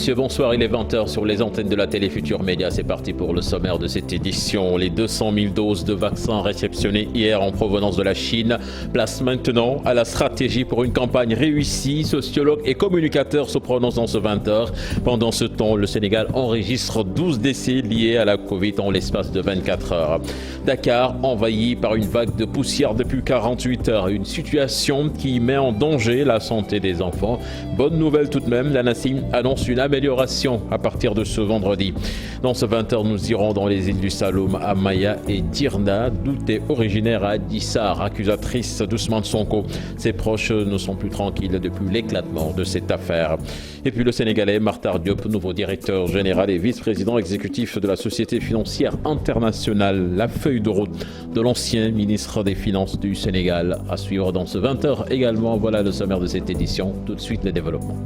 messieurs, bonsoir. Il est 20h sur les antennes de la télé Futur Média. C'est parti pour le sommaire de cette édition. Les 200 000 doses de vaccins réceptionnées hier en provenance de la Chine placent maintenant à la stratégie pour une campagne réussie. Sociologues et communicateurs se prononcent dans ce 20h. Pendant ce temps, le Sénégal enregistre 12 décès liés à la Covid en l'espace de 24 heures. Dakar envahi par une vague de poussière depuis 48 heures. Une situation qui met en danger la santé des enfants. Bonne nouvelle tout de même, la NACIM annonce une amélioration à partir de ce vendredi. Dans ce 20h, nous irons dans les îles du Saloum, à Maya et Tirna, d'où est originaire Adissar, accusatrice d'Ousmane Sonko. Ses proches ne sont plus tranquilles depuis l'éclatement de cette affaire. Et puis le Sénégalais Makhtar Diop, nouveau directeur général et vice-président exécutif de la Société financière internationale. La feuille de route de l'ancien ministre des Finances du Sénégal à suivre dans ce 20h également. Voilà le sommaire de cette édition. Tout de suite, les développements.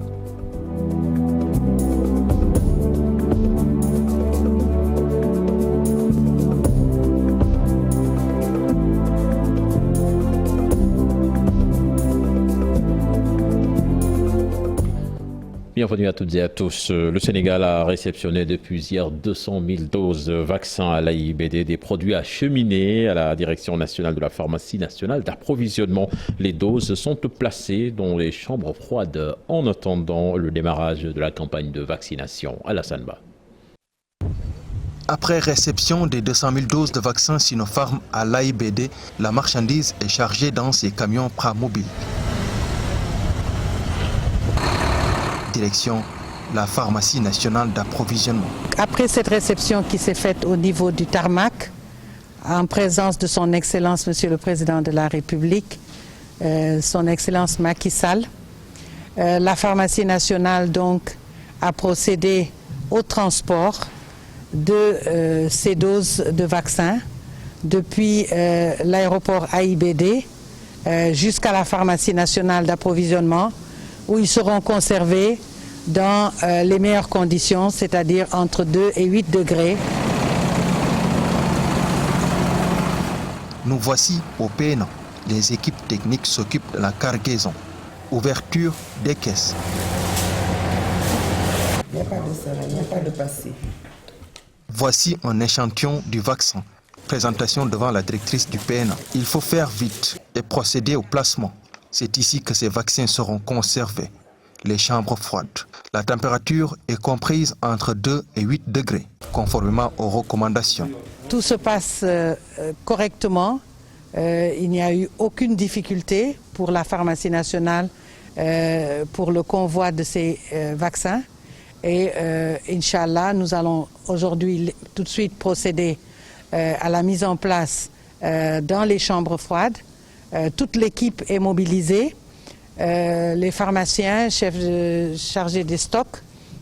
Bienvenue à toutes et à tous. Le Sénégal a réceptionné depuis hier 200 000 doses de vaccins à l'AIBD, des produits acheminés à la Direction nationale de la pharmacie nationale d'approvisionnement. Les doses sont placées dans les chambres froides en attendant le démarrage de la campagne de vaccination. Alassane Ba. Après réception des 200 000 doses de vaccins Sinopharm à l'AIBD, la marchandise est chargée dans ces camions Pramobil. Direction la pharmacie nationale d'approvisionnement. Après cette réception qui s'est faite au niveau du tarmac, en présence de son Excellence Monsieur le Président de la République, son Excellence Macky Sall, la pharmacie nationale donc a procédé au transport de ces doses de vaccins depuis l'aéroport AIBD jusqu'à la pharmacie nationale d'approvisionnement, où ils seront conservés dans les meilleures conditions, c'est-à-dire entre 2 et 8 degrés. Nous voici au PNA. Les équipes techniques s'occupent de la cargaison. Ouverture des caisses. Il n'y a pas de ça, il n'y a pas de passé. Voici un échantillon du vaccin. Présentation devant la directrice du PNA. Il faut faire vite et procéder au placement. C'est ici que ces vaccins seront conservés, les chambres froides. La température est comprise entre 2 et 8 degrés, conformément aux recommandations. Tout se passe correctement. Il n'y a eu aucune difficulté pour la pharmacie nationale pour le convoi de ces vaccins. Et Inch'Allah, nous allons aujourd'hui tout de suite procéder à la mise en place dans les chambres froides. Toute l'équipe est mobilisée, les pharmaciens, chargés des stocks,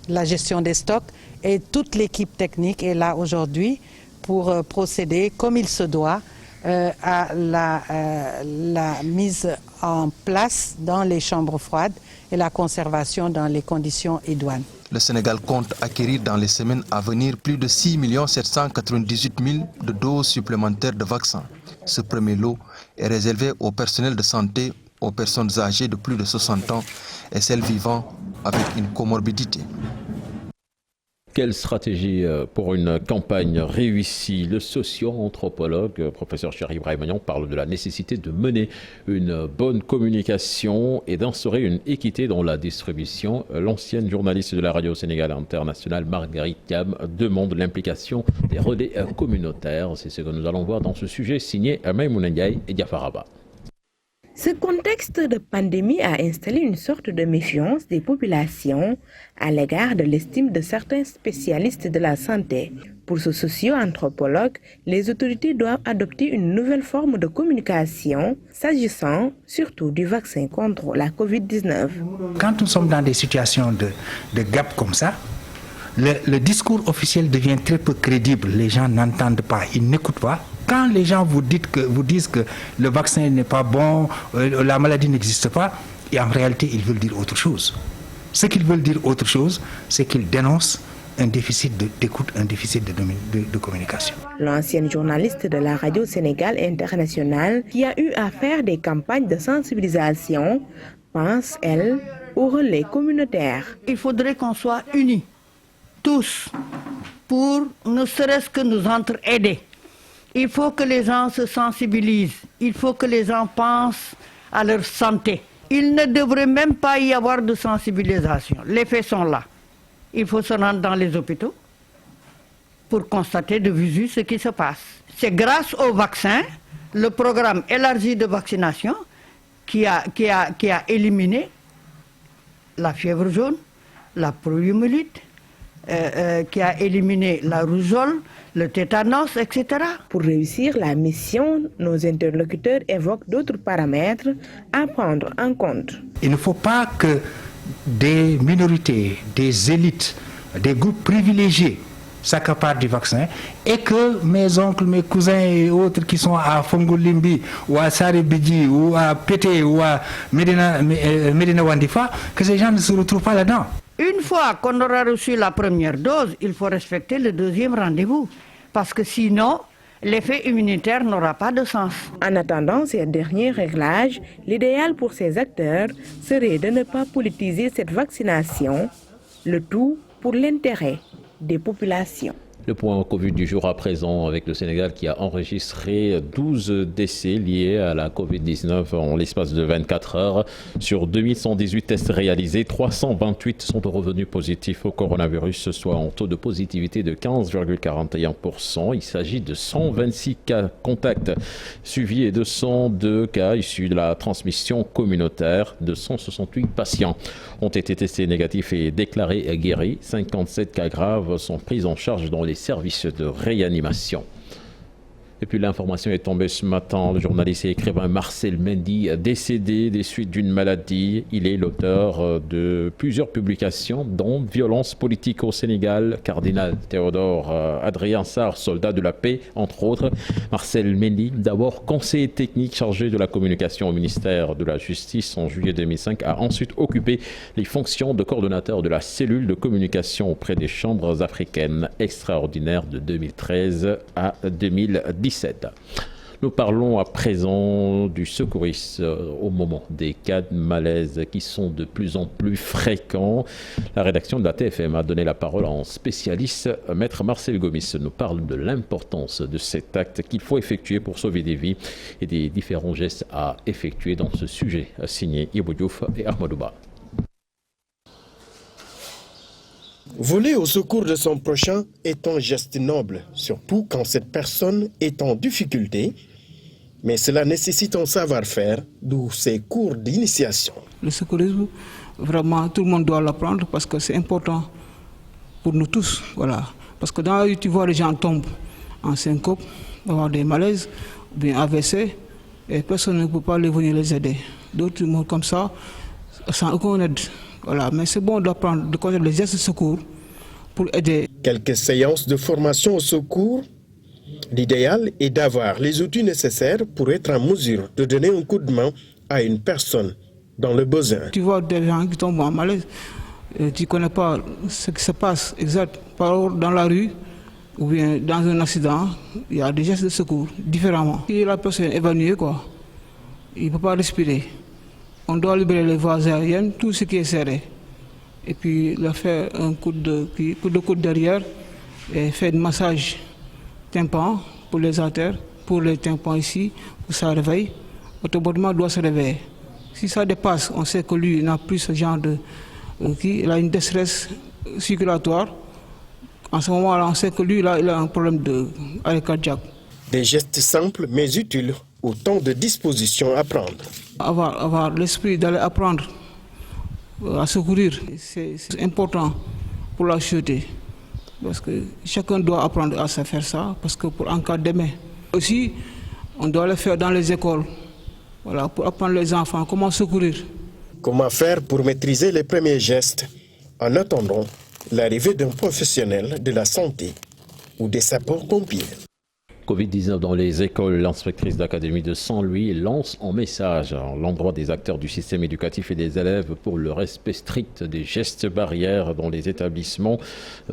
la gestion des stocks, et toute l'équipe technique est là aujourd'hui pour procéder comme il se doit à la mise en place dans les chambres froides et la conservation dans les conditions idoines. Le Sénégal compte acquérir dans les semaines à venir plus de 6 798 000 de doses supplémentaires de vaccins. Ce premier lot est réservé au personnel de santé, aux personnes âgées de plus de 60 ans et celles vivant avec une comorbidité. Quelle stratégie pour une campagne réussie? Le socio-anthropologue, professeur Cheikh Ibrahima Niang, parle de la nécessité de mener une bonne communication et d'instaurer une équité dans la distribution. L'ancienne journaliste de la radio Sénégal internationale, Marguerite Thiam, demande l'implication des relais communautaires. C'est ce que nous allons voir dans ce sujet signé Maïmouna Ndiaye et Diafaraba. Ce contexte de pandémie a installé une sorte de méfiance des populations à l'égard de l'estime de certains spécialistes de la santé. Pour ce socio-anthropologue, les autorités doivent adopter une nouvelle forme de communication, s'agissant surtout du vaccin contre la Covid-19. Quand nous sommes dans des situations de gap comme ça, le discours officiel devient très peu crédible. Les gens n'entendent pas, ils n'écoutent pas. Quand les gens vous disent que le vaccin n'est pas bon, la maladie n'existe pas, et en réalité, ils veulent dire autre chose. Ce qu'ils veulent dire autre chose, c'est qu'ils dénoncent un déficit d'écoute, un déficit de communication. L'ancienne journaliste de la radio Sénégal internationale, qui a eu à faire des campagnes de sensibilisation, pense, elle, au relais communautaire. Il faudrait qu'on soit unis, tous, pour ne serait-ce que nous entraider. Il faut que les gens se sensibilisent, il faut que les gens pensent à leur santé. Il ne devrait même pas y avoir de sensibilisation. Les faits sont là. Il faut se rendre dans les hôpitaux pour constater de visu ce qui se passe. C'est grâce au vaccin, le programme élargi de vaccination, qui a éliminé la fièvre jaune, la poliomyélite, qui a éliminé la rougeole, le tétanos, etc. Pour réussir la mission, nos interlocuteurs évoquent d'autres paramètres à prendre en compte. Il ne faut pas que des minorités, des élites, des groupes privilégiés s'accaparent du vaccin et que mes oncles, mes cousins et autres qui sont à Fongolimbi ou à Saribidji ou à Pété ou à Medina Wandifa, que ces gens ne se retrouvent pas là-dedans. Une fois qu'on aura reçu la première dose, il faut respecter le deuxième rendez-vous. Parce que sinon, l'effet immunitaire n'aura pas de sens. En attendant ces derniers réglages, l'idéal pour ces acteurs serait de ne pas politiser cette vaccination, le tout pour l'intérêt des populations. Le point Covid du jour à présent avec le Sénégal qui a enregistré 12 décès liés à la Covid-19 en l'espace de 24 heures. Sur 2118 tests réalisés, 328 sont revenus positifs au coronavirus, soit en taux de positivité de 15,41%. Il s'agit de 126 cas contacts suivis et 202 cas issus de la transmission communautaire. 268 patients ont été testés négatifs et déclarés guéris. 57 cas graves sont pris en charge dans les services de réanimation. Et puis l'information est tombée ce matin. Le journaliste et écrivain Marcel Mendy a décédé des suites d'une maladie. Il est l'auteur de plusieurs publications, dont Violence politique au Sénégal, Cardinal Théodore Adrien Sarr, soldat de la paix, entre autres. Marcel Mendy, d'abord conseiller technique chargé de la communication au ministère de la Justice en juillet 2005, a ensuite occupé les fonctions de coordonnateur de la cellule de communication auprès des chambres africaines extraordinaires de 2013 à 2017. Nous parlons à présent du secourisme au moment des cas de malaise qui sont de plus en plus fréquents. La rédaction de la TFM a donné la parole à un spécialiste, Maître Marcel Gomis, nous parle de l'importance de cet acte qu'il faut effectuer pour sauver des vies et des différents gestes à effectuer dans ce sujet, signé Ibou Diouf et Ahmadouba. Voler au secours de son prochain est un geste noble, surtout quand cette personne est en difficulté, mais cela nécessite un savoir-faire, d'où ces cours d'initiation. Le secourisme, vraiment, tout le monde doit l'apprendre parce que c'est important pour nous tous. Voilà. Parce que dans la rue, tu vois les gens tombent en syncope, avoir des malaises, bien AVC, et personne ne peut pas venir les aider. D'autres morts comme ça, sans aucune aide. Voilà, mais c'est bon d'apprendre, de connaître les gestes de secours pour aider. Quelques séances de formation au secours. L'idéal est d'avoir les outils nécessaires pour être en mesure de donner un coup de main à une personne dans le besoin. Tu vois des gens qui tombent en malaise, tu ne connais pas ce qui se passe exact. Par dans la rue ou bien dans un accident, il y a des gestes de secours différemment. Si la personne est évanouie, il ne peut pas respirer. On doit libérer les voies aériennes, tout ce qui est serré. Et puis leur faire un coup de coude derrière et faire un massage tympan pour les artères, pour les tympans ici, pour que ça réveille. Automatiquement, doit se réveiller. Si ça dépasse, on sait que lui n'a plus ce genre de... il a une détresse circulatoire. En ce moment-là, on sait que lui, il a un problème d'arrêt cardiaque. Des gestes simples mais utiles, autant de dispositions à prendre. Avoir l'esprit d'aller apprendre à secourir, c'est important pour la société. Parce que chacun doit apprendre à se faire ça, parce que pour en cas demain. Aussi, on doit le faire dans les écoles, voilà, pour apprendre les enfants comment secourir. Comment faire pour maîtriser les premiers gestes en attendant l'arrivée d'un professionnel de la santé ou des sapeurs-pompiers. Covid-19 dans les écoles, l'inspectrice d'académie de Saint-Louis lance un message à l'endroit des acteurs du système éducatif et des élèves pour le respect strict des gestes barrières dans les établissements.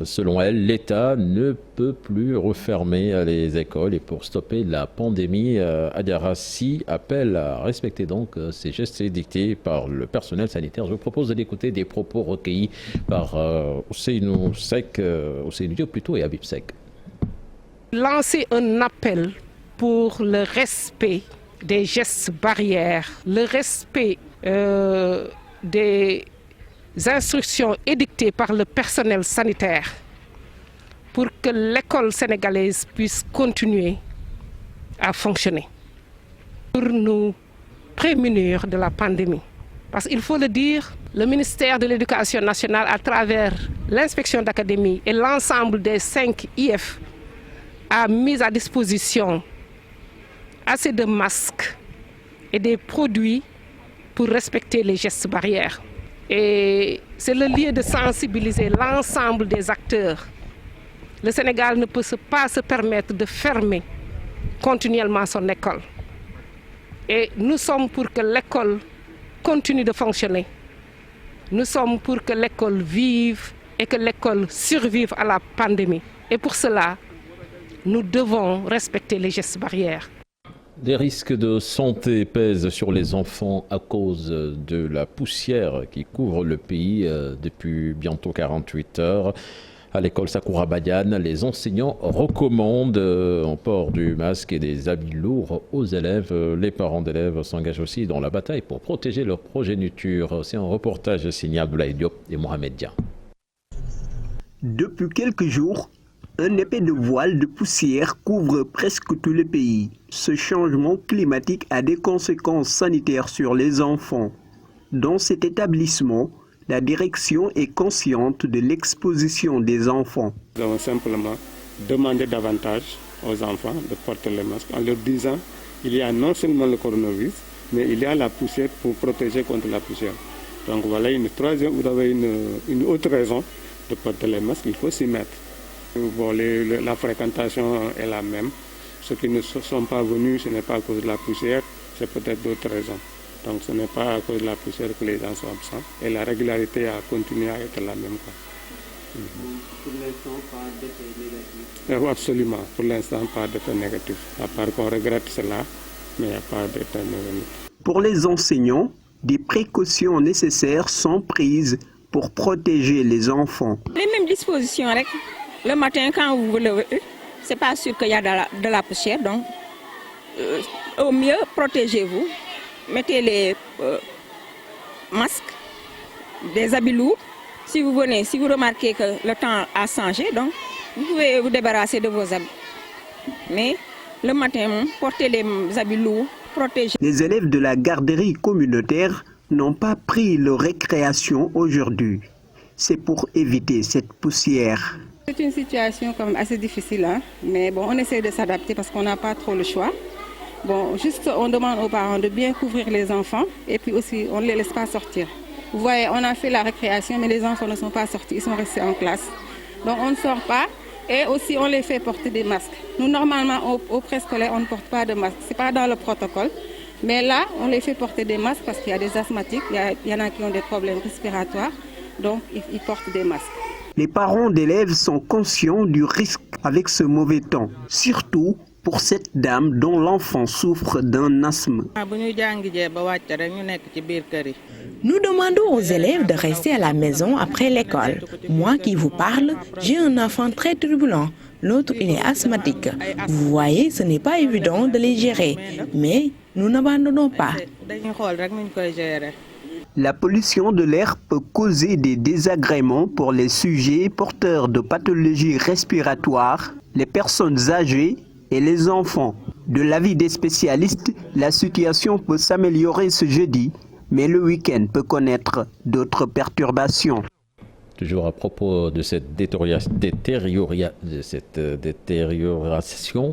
Selon elle, l'État ne peut plus refermer les écoles et pour stopper la pandémie, Adiarassi appelle à respecter donc ces gestes édictés par le personnel sanitaire. Je vous propose d'écouter des propos recueillis par Ousseynou Diop plutôt et Habib Sek. Lancer un appel pour le respect des gestes barrières, le respect des instructions édictées par le personnel sanitaire pour que l'école sénégalaise puisse continuer à fonctionner. Pour nous prémunir de la pandémie. Parce qu'il faut le dire, le ministère de l'Éducation nationale, à travers l'inspection d'académie et l'ensemble des 5 IF, a mis à disposition assez de masques et des produits pour respecter les gestes barrières. Et c'est le lieu de sensibiliser l'ensemble des acteurs. Le Sénégal ne peut pas se permettre de fermer continuellement son école. Et nous sommes pour que l'école continue de fonctionner. Nous sommes pour que l'école vive et que l'école survive à la pandémie. Et pour cela, nous devons respecter les gestes barrières. Des risques de santé pèsent sur les enfants à cause de la poussière qui couvre le pays depuis bientôt 48 heures. À l'école Sakura Badiane, les enseignants recommandent un port du masque et des habits lourds aux élèves. Les parents d'élèves s'engagent aussi dans la bataille pour protéger leur progéniture. C'est un reportage signé Abdoulaye Diop et Mohamed Dia. Depuis quelques jours, un épais de voile de poussière couvre presque tout le pays. Ce changement climatique a des conséquences sanitaires sur les enfants. Dans cet établissement, la direction est consciente de l'exposition des enfants. Nous avons simplement demandé davantage aux enfants de porter le masque en leur disant qu'il y a non seulement le coronavirus, mais il y a la poussière pour protéger contre la poussière. Donc voilà vous avez une autre raison de porter les masques, il faut s'y mettre. Bon, la fréquentation est la même. Ceux qui ne sont pas venus, ce n'est pas à cause de la poussière, c'est peut-être d'autres raisons. Donc ce n'est pas à cause de la poussière que les gens sont absents. Et la régularité a continué à être la même. Pour l'instant, pas d'effet négatif. Absolument, pour l'instant, pas d'effet négatif. À part qu'on regrette cela, mais il n'y a pas d'effet négatif. Pour les enseignants, des précautions nécessaires sont prises pour protéger les enfants. Les mêmes dispositions, le matin quand vous vous levez, c'est pas sûr qu'il y a de la poussière, donc au mieux protégez-vous, mettez les masques, des habits lourds. Si vous remarquez que le temps a changé, donc vous pouvez vous débarrasser de vos habits. Mais le matin, portez les habits lourds, protégez. Les élèves de la garderie communautaire n'ont pas pris leur récréation aujourd'hui. C'est pour éviter cette poussière. C'est une situation quand même assez difficile, mais bon, on essaie de s'adapter parce qu'on n'a pas trop le choix. Bon, juste on demande aux parents de bien couvrir les enfants et puis aussi on ne les laisse pas sortir. Vous voyez, on a fait la récréation, mais les enfants ne sont pas sortis, ils sont restés en classe. Donc on ne sort pas et aussi on les fait porter des masques. Nous, normalement, au préscolaire, on ne porte pas de masque. Ce n'est pas dans le protocole. Mais là, on les fait porter des masques parce qu'il y a des asthmatiques, il y en a qui ont des problèmes respiratoires, donc ils portent des masques. Les parents d'élèves sont conscients du risque avec ce mauvais temps, surtout pour cette dame dont l'enfant souffre d'un asthme. Nous demandons aux élèves de rester à la maison après l'école. Moi qui vous parle, j'ai un enfant très turbulent. L'autre, il est asthmatique. Vous voyez, ce n'est pas évident de les gérer, mais nous n'abandonnons pas. La pollution de l'air peut causer des désagréments pour les sujets porteurs de pathologies respiratoires, les personnes âgées et les enfants. De l'avis des spécialistes, la situation peut s'améliorer ce jeudi, mais le week-end peut connaître d'autres perturbations. Toujours à propos de cette détérioration,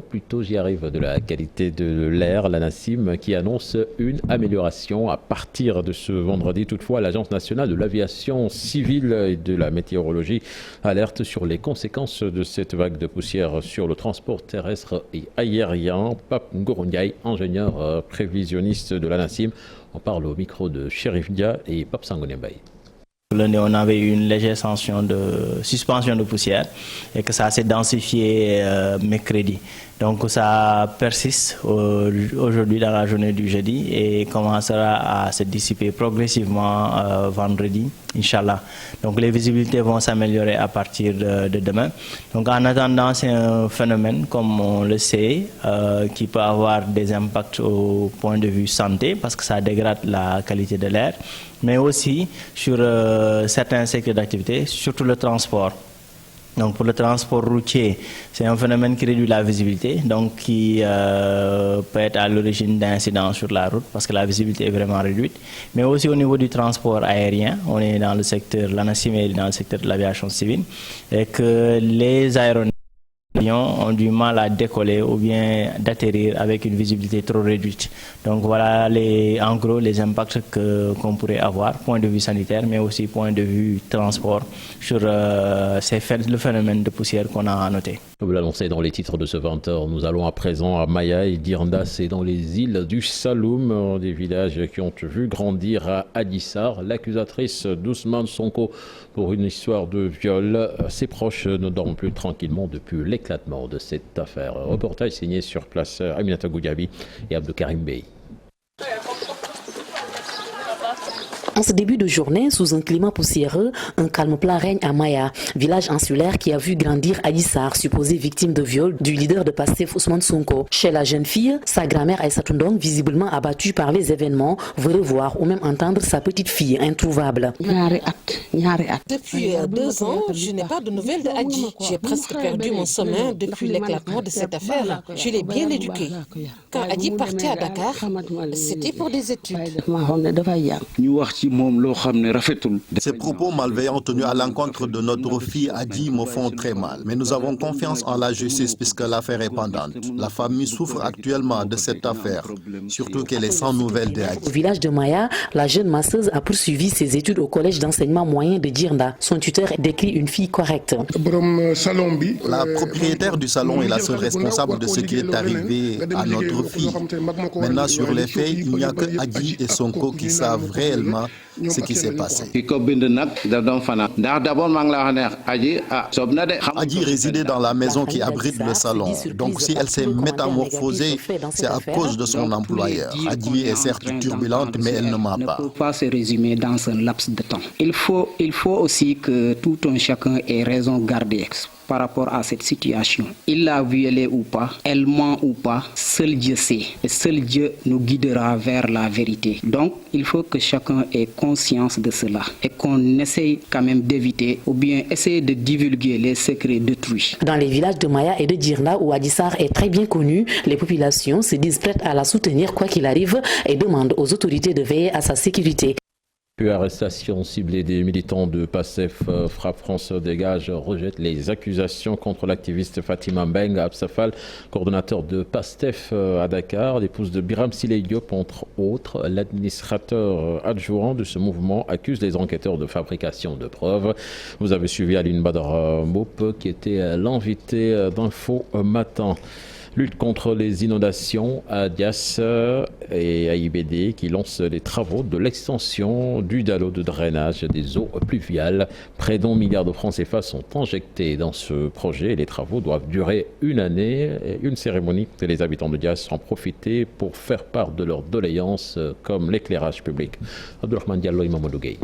plutôt j'y arrive, de la qualité de l'air, l'ANACIM qui annonce une amélioration à partir de ce vendredi. Toutefois, l'Agence nationale de l'aviation civile et de la météorologie alerte sur les conséquences de cette vague de poussière sur le transport terrestre et aérien. Pape Ngorundiaï, ingénieur prévisionniste de l'ANACIM, on parle au micro de Chérif Dia et Pape Sangonembaï. Lundi, on avait eu une légère suspension de poussière et que ça s'est densifié mercredi. Donc ça persiste aujourd'hui dans la journée du jeudi et commencera à se dissiper progressivement vendredi, Inch'Allah. Donc les visibilités vont s'améliorer à partir de demain. Donc en attendant, c'est un phénomène, comme on le sait, qui peut avoir des impacts au point de vue santé parce que ça dégrade la qualité de l'air, mais aussi sur certains secteurs d'activité, surtout le transport. Donc pour le transport routier, c'est un phénomène qui réduit la visibilité, donc qui peut être à l'origine d'incidents sur la route parce que la visibilité est vraiment réduite. Mais aussi au niveau du transport aérien, on est dans le secteur, l'ANACIM est dans le secteur de l'aviation civile, et que les aéronefs ont du mal à décoller ou bien d'atterrir avec une visibilité trop réduite. Donc voilà en gros les impacts qu'on pourrait avoir, point de vue sanitaire, mais aussi point de vue transport sur le phénomène de poussière qu'on a noté. Comme l'annoncé dans les titres de ce 20h, nous allons à présent à Maya et Dirnda, c'est dans les îles du Saloum, des villages qui ont vu grandir à Adissar. L'accusatrice d'Ousmane Sonko pour une histoire de viol, ses proches ne dorment plus tranquillement depuis l'éclatement de cette affaire. Reportage signé sur place Aminata Goudiaby et Abdelkarim Bey. En ce début de journée, sous un climat poussiéreux, un calme plat règne à Maya, village insulaire qui a vu grandir Adissar, supposée victime de viol du leader de Pastef Ousmane Sonko. Chez la jeune fille, sa grand-mère Aïssatou Ndong, visiblement abattue par les événements, veut revoir ou même entendre sa petite fille introuvable. Depuis 2 ans, je n'ai pas de nouvelles de Adji. J'ai presque perdu mon sommeil depuis l'éclatement de cette affaire. Je l'ai bien éduqué. Quand Adji partait à Dakar, c'était pour des études. Ces propos malveillants tenus à l'encontre de notre fille Adji me font très mal. Mais nous avons confiance en la justice puisque l'affaire est pendante. La famille souffre actuellement de cette affaire, surtout qu'elle est sans nouvelles de Adji. Au village de Maya, la jeune masseuse a poursuivi ses études au collège d'enseignement moyen de Dirnda. Son tuteur décrit une fille correcte. La propriétaire du salon est la seule responsable de ce qui est arrivé à notre fille. Maintenant, sur les faits, il n'y a que Adji et Sonko qui savent réellement ce qui s'est passé. Adji résidait dans la maison qui abrite le salon. Donc si elle s'est métamorphosée, c'est à cause de son employeur. Adji est certes turbulente, mais elle ne ment pas. Elle ne peut pas se résumer dans un laps de temps. Il faut aussi que tout un chacun ait raison gardée par rapport à cette situation. Il l'a violée ou pas, elle ment ou pas, seul Dieu sait. Et seul Dieu nous guidera vers la vérité. Donc, il faut que chacun ait conscience de cela et qu'on essaye quand même d'éviter ou bien essayer de divulguer les secrets d'autrui. Dans les villages de Maya et de Dirnda, où Adissar est très bien connu, les populations se disent prêtes à la soutenir quoi qu'il arrive et demandent aux autorités de veiller à sa sécurité. Puis arrestation ciblée des militants de PASTEF, Frappe France Dégage rejette les accusations contre l'activiste Fatima Mbeng Absafal, coordonnateur de PASTEF à Dakar. L'épouse de Biram Siley Diop, entre autres, l'administrateur adjoint de ce mouvement, accuse les enquêteurs de fabrication de preuves. Vous avez suivi Aline Badara Mboup qui était l'invité d'Info Matin. Lutte contre les inondations à Dias et à IBD qui lancent les travaux de l'extension du dallo de drainage des eaux pluviales. Près d'1 milliard de francs CFA sont injectés dans ce projet. Les travaux doivent durer 1 année. Et une cérémonie que les habitants de Dias en profité pour faire part de leurs doléances comme l'éclairage public. Abdourahmane Diallo et Mamadou Gueye.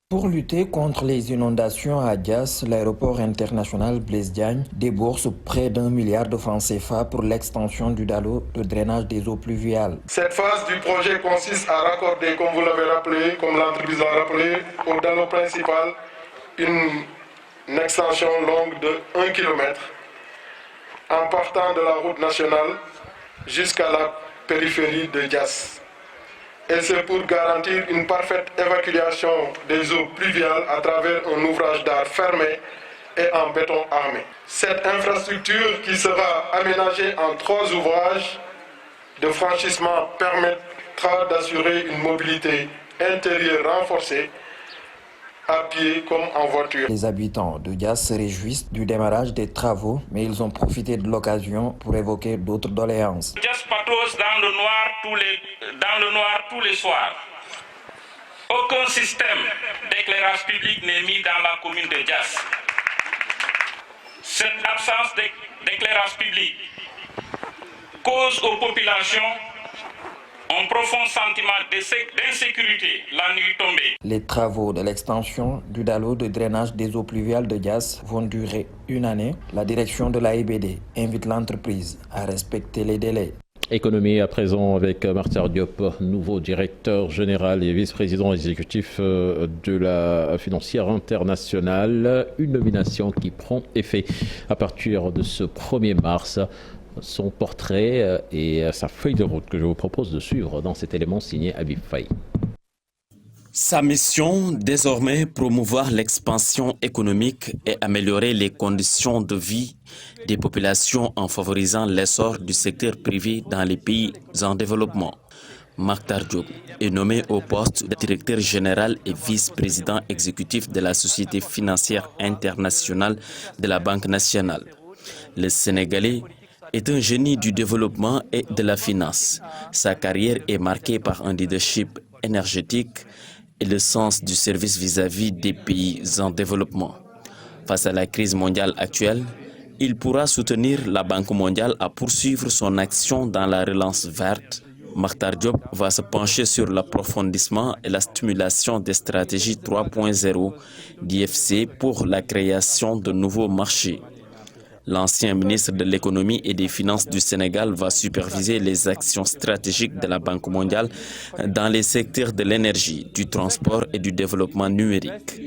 Pour lutter contre les inondations à Dias, l'aéroport international Blaise Diagne débourse près d'1 milliard de francs CFA pour l'extension du dallo de drainage des eaux pluviales. Cette phase du projet consiste à raccorder, comme vous l'avez rappelé, comme l'entreprise l'a rappelé, au dallo principal, une extension longue de 1 km en partant de la route nationale jusqu'à la périphérie de Dias. et c'est pour garantir une parfaite évacuation des eaux pluviales à travers un ouvrage d'art fermé et en béton armé. Cette infrastructure qui sera aménagée en 3 ouvrages de franchissement permettra d'assurer une mobilité intérieure renforcée à pied comme en voiture. Les habitants de Diass se réjouissent du démarrage des travaux, mais ils ont profité de l'occasion pour évoquer d'autres doléances. Diass patauge dans le noir tous les soirs. Aucun système d'éclairage public n'est mis dans la commune de Diass. Cette absence d'éclairage public cause aux populations un profond sentiment d'insécurité la nuit tombée. Les travaux de l'extension du dalo de drainage des eaux pluviales de Diass vont durer 1 année. La direction de l'AIBD invite l'entreprise à respecter les délais. Économie à présent avec Martin Diop, nouveau directeur général et vice-président exécutif de la financière internationale. Une nomination qui prend effet à partir de ce 1er mars. Son portrait et sa feuille de route que je vous propose de suivre dans cet élément signé Habib Faye. Sa mission, désormais, promouvoir l'expansion économique et améliorer les conditions de vie des populations en favorisant l'essor du secteur privé dans les pays en développement. Makhtar Diop est nommé au poste de directeur général et vice-président exécutif de la Société financière internationale de la Banque nationale. Le Sénégalais est un génie du développement et de la finance. Sa carrière est marquée par un leadership énergétique et le sens du service vis-à-vis des pays en développement. Face à la crise mondiale actuelle, il pourra soutenir la Banque mondiale à poursuivre son action dans la relance verte. Makhtar Diop va se pencher sur l'approfondissement et la stimulation des stratégies 3.0 d'IFC pour la création de nouveaux marchés. L'ancien ministre de l'économie et des finances du Sénégal va superviser les actions stratégiques de la Banque mondiale dans les secteurs de l'énergie, du transport et du développement numérique.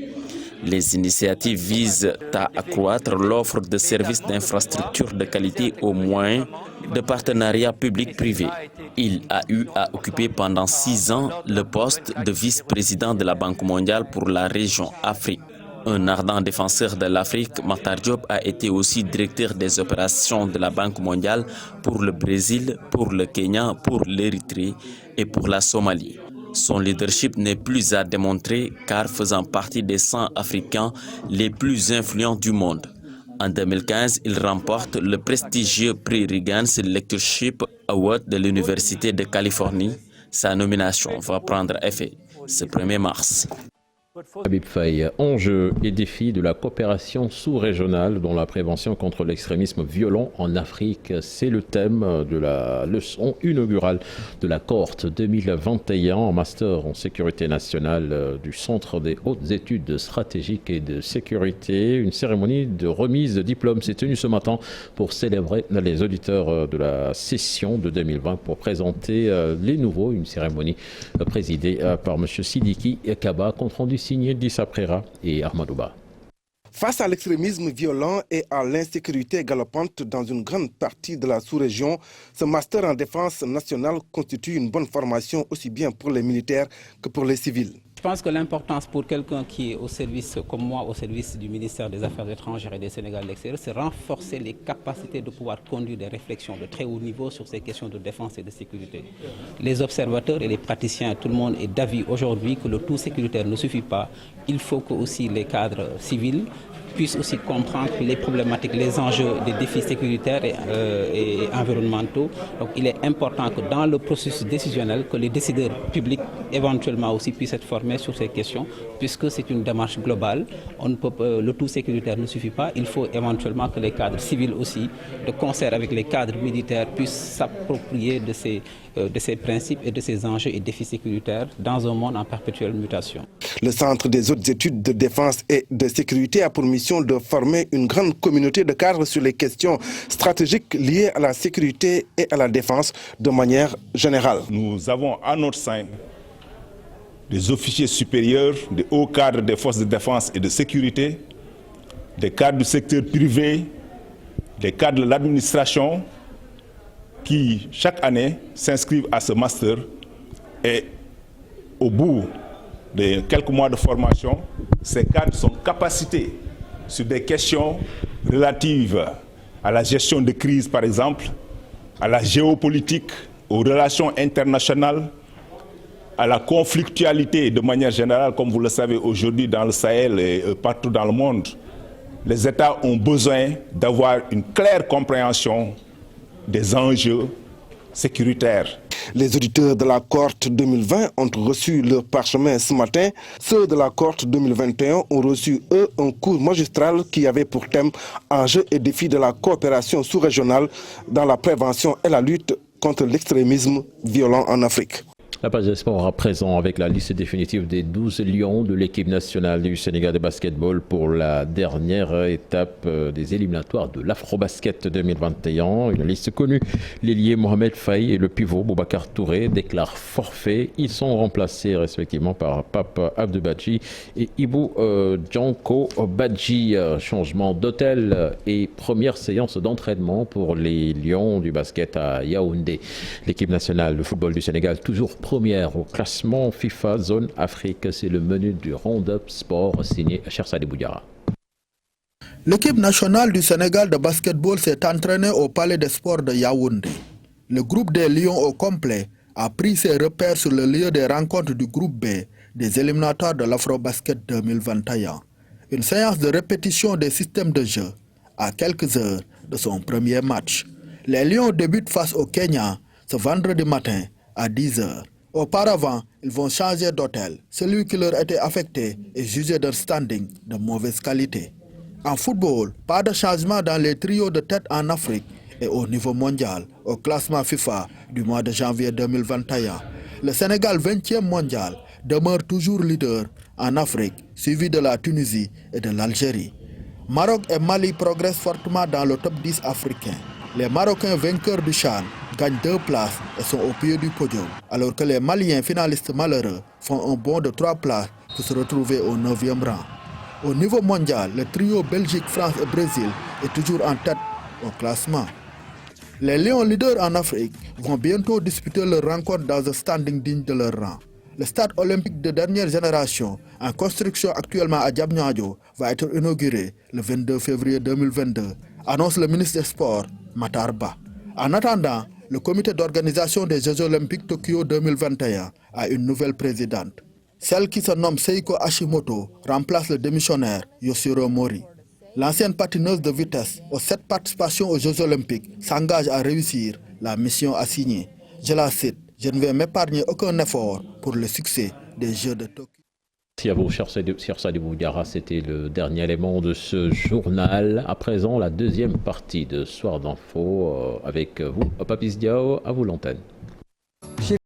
Les initiatives visent à accroître l'offre de services d'infrastructures de qualité au moyen de partenariats publics-privés. Il a eu à occuper pendant 6 ans le poste de vice-président de la Banque mondiale pour la région Afrique. Un ardent défenseur de l'Afrique, Makhtar Diop a été aussi directeur des opérations de la Banque mondiale pour le Brésil, pour le Kenya, pour l'Érythrée et pour la Somalie. Son leadership n'est plus à démontrer car faisant partie des 100 Africains les plus influents du monde. En 2015, il remporte le prestigieux prix Reagan's Lectureship Award de l'Université de Californie. Sa nomination va prendre effet ce 1er mars. Habib Faye, enjeux et défis de la coopération sous-régionale dans la prévention contre l'extrémisme violent en Afrique. C'est le thème de la leçon inaugurale de la cohorte 2021 en master en sécurité nationale du Centre des hautes études stratégiques et de sécurité. Une cérémonie de remise de diplôme s'est tenue ce matin pour célébrer les auditeurs de la session de 2020 pour présenter les nouveaux. Une cérémonie présidée par M. Sidiki Kaba, compte rendu signé d'Issa Prera et Ahmadouba. Face à l'extrémisme violent et à l'insécurité galopante dans une grande partie de la sous-région, ce master en défense nationale constitue une bonne formation aussi bien pour les militaires que pour les civils. Je pense que l'importance pour quelqu'un qui est au service, comme moi, au service du ministère des Affaires étrangères et des Sénégal de l'extérieur, c'est renforcer les capacités de pouvoir conduire des réflexions de très haut niveau sur ces questions de défense et de sécurité. Les observateurs et les praticiens, tout le monde est d'avis aujourd'hui que le tout sécuritaire ne suffit pas. Il faut que aussi les cadres civils puissent aussi comprendre les problématiques, les enjeux des défis sécuritaires et environnementaux. Donc il est important que dans le processus décisionnel, que les décideurs publics éventuellement aussi puissent être formés sur ces questions, puisque c'est une démarche globale. Le tout sécuritaire ne suffit pas. Il faut éventuellement que les cadres civils aussi, de concert avec les cadres militaires, puissent s'approprier de ces principes et de ces enjeux et défis sécuritaires dans un monde en perpétuelle mutation. Le Centre des hautes études de défense et de sécurité a pour mission de former une grande communauté de cadres sur les questions stratégiques liées à la sécurité et à la défense de manière générale. Nous avons à notre sein des officiers supérieurs, des hauts cadres des forces de défense et de sécurité, des cadres du secteur privé, des cadres de l'administration qui, chaque année, s'inscrivent à ce master et au bout de quelques mois de formation, ces cadres sont capacités sur des questions relatives à la gestion de crise, par exemple, à la géopolitique, aux relations internationales, à la conflictualité de manière générale, comme vous le savez aujourd'hui dans le Sahel et partout dans le monde. Les États ont besoin d'avoir une claire compréhension des enjeux sécuritaires. Les auditeurs de la cohorte 2020 ont reçu leur parchemin ce matin. Ceux de la cohorte 2021 ont reçu, eux, un cours magistral qui avait pour thème « Enjeux et défis de la coopération sous-régionale dans la prévention et la lutte contre l'extrémisme violent en Afrique ». La page des sports à présent avec la liste définitive des 12 lions de l'équipe nationale du Sénégal de basketball pour la dernière étape des éliminatoires de l'Afrobasket 2021. Une liste connue. L'ailier Mohamed Faye et le pivot Boubacar Touré déclarent forfait. Ils sont remplacés respectivement par Pape Abdou-Badji et Ibou Djanko Badji. Changement d'hôtel et première séance d'entraînement pour les lions du basket à Yaoundé. L'équipe nationale de football du Sénégal toujours première au classement FIFA Zone Afrique. C'est le menu du Round-Up Sport signé Chersadi Boudjara. L'équipe nationale du Sénégal de basketball s'est entraînée au Palais des Sports de Yaoundé. Le groupe des Lions au complet a pris ses repères sur le lieu des rencontres du groupe B des éliminatoires de l'Afrobasket 2021. Une séance de répétition des systèmes de jeu à quelques heures de son premier match. Les Lions débutent face au Kenya ce vendredi matin à 10h. Auparavant, ils vont changer d'hôtel. Celui qui leur était affecté est jugé d'un standing de mauvaise qualité. En football, pas de changement dans les trios de tête en Afrique et au niveau mondial, au classement FIFA du mois de janvier 2021. Le Sénégal, 20e mondial, demeure toujours leader en Afrique, suivi de la Tunisie et de l'Algérie. Maroc et Mali progressent fortement dans le top 10 africain. Les Marocains vainqueurs du CHAN gagnent 2 places et sont au pied du podium, alors que les Maliens finalistes malheureux font un bond de 3 places pour se retrouver au 9e rang. Au niveau mondial, le trio Belgique, France et Brésil est toujours en tête au classement. Les Lions leaders en Afrique vont bientôt disputer leur rencontre dans un standing digne de leur rang. Le stade olympique de dernière génération, en construction actuellement à Diamniadio, va être inauguré le 22 février 2022, annonce le ministre des Sports, Matar Ba. En attendant, le comité d'organisation des Jeux Olympiques Tokyo 2021 a une nouvelle présidente. Celle qui se nomme Seiko Hashimoto remplace le démissionnaire Yoshiro Mori. L'ancienne patineuse de vitesse aux 7 participations aux Jeux Olympiques s'engage à réussir la mission assignée. Je la cite, je ne vais m'épargner aucun effort pour le succès des Jeux de Tokyo. Merci à vous, Chersadi Boudjara. C'était le dernier élément de ce journal. À présent, la deuxième partie de Soir d'Info avec vous, Papis Diao, à vous l'antenne.